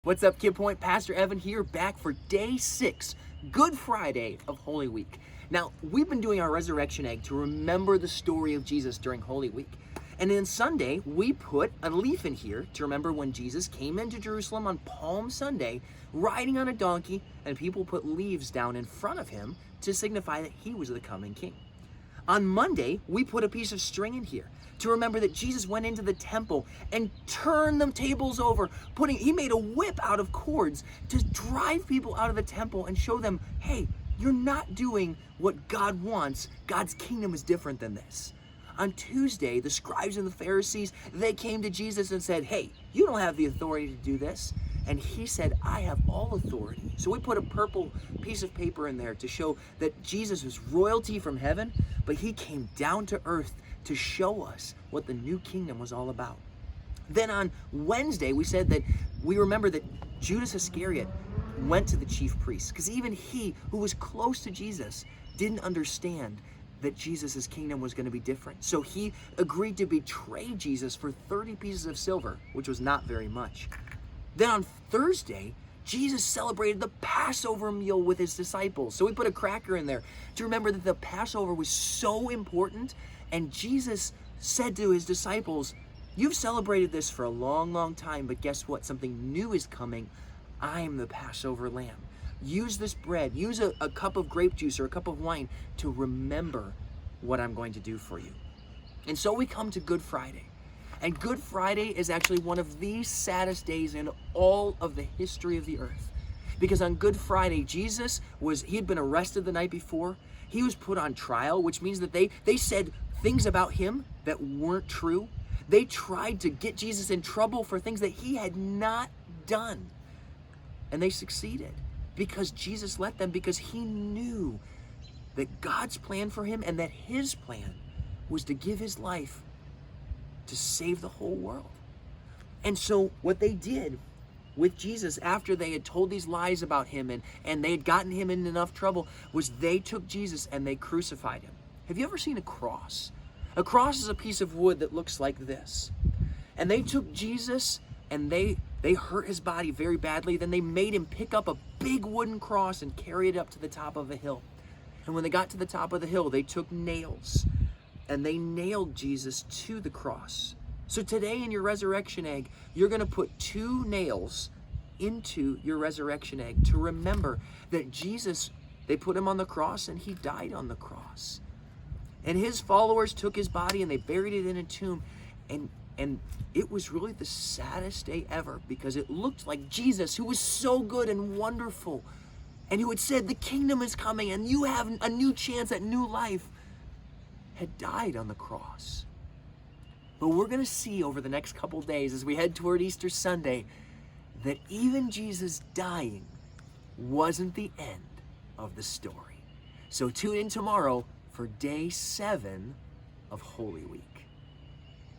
What's up, KidPoint? Pastor Evan here, back for day 6, Good Friday of Holy Week. Now, we've been doing our resurrection egg to remember the story of Jesus during Holy Week. And then Sunday, we put a leaf in here to remember when Jesus came into Jerusalem on Palm Sunday, riding on a donkey, and people put leaves down in front of him to signify that he was the coming king. On Monday, we put a piece of string in here to remember that Jesus went into the temple and turned the tables over. He made a whip out of cords to drive people out of the temple and show them, hey, you're not doing what God wants. God's kingdom is different than this. On Tuesday, the scribes and the Pharisees, they came to Jesus and said, hey, you don't have the authority to do this. And he said, I have all authority. So we put a purple piece of paper in there to show that Jesus was royalty from heaven, but he came down to earth to show us what the new kingdom was all about. Then on Wednesday, we said that we remember that Judas Iscariot went to the chief priests, because even he, who was close to Jesus, didn't understand that Jesus' kingdom was going to be different. So he agreed to betray Jesus for 30 pieces of silver, which was not very much. Then on Thursday, Jesus celebrated the Passover meal with his disciples. So we put a cracker in there to remember that the Passover was so important. And Jesus said to his disciples, you've celebrated this for a long, long time, but guess what? Something new is coming. I am the Passover lamb. Use this bread, use a cup of grape juice or a cup of wine to remember what I'm going to do for you. And so we come to Good Friday. And Good Friday is actually one of the saddest days in all of the history of the earth. Because on Good Friday, Jesus he had been arrested the night before. He was put on trial, which means that they said things about him that weren't true. They tried to get Jesus in trouble for things that he had not done. And they succeeded because Jesus let them, because he knew that God's plan for him and that his plan was to give his life to save the whole world. And so what they did with Jesus after they had told these lies about him and they had gotten him in enough trouble was they took Jesus and they crucified him. Have you ever seen a cross? A cross is a piece of wood that looks like this. And they took Jesus and they hurt his body very badly. Then they made him pick up a big wooden cross and carry it up to the top of a hill. And when they got to the top of the hill, they took nails and they nailed Jesus to the cross. So today in your resurrection egg, you're going to put 2 nails into your resurrection egg to remember that Jesus, they put him on the cross and he died on the cross. And his followers took his body and they buried it in a tomb. And it was really the saddest day ever, because it looked like Jesus, who was so good and wonderful and who had said the kingdom is coming and you have a new chance at new life, had died on the cross. But we're going to see over the next couple days as we head toward Easter Sunday that even Jesus dying wasn't the end of the story. So tune in tomorrow for day 7 of Holy Week.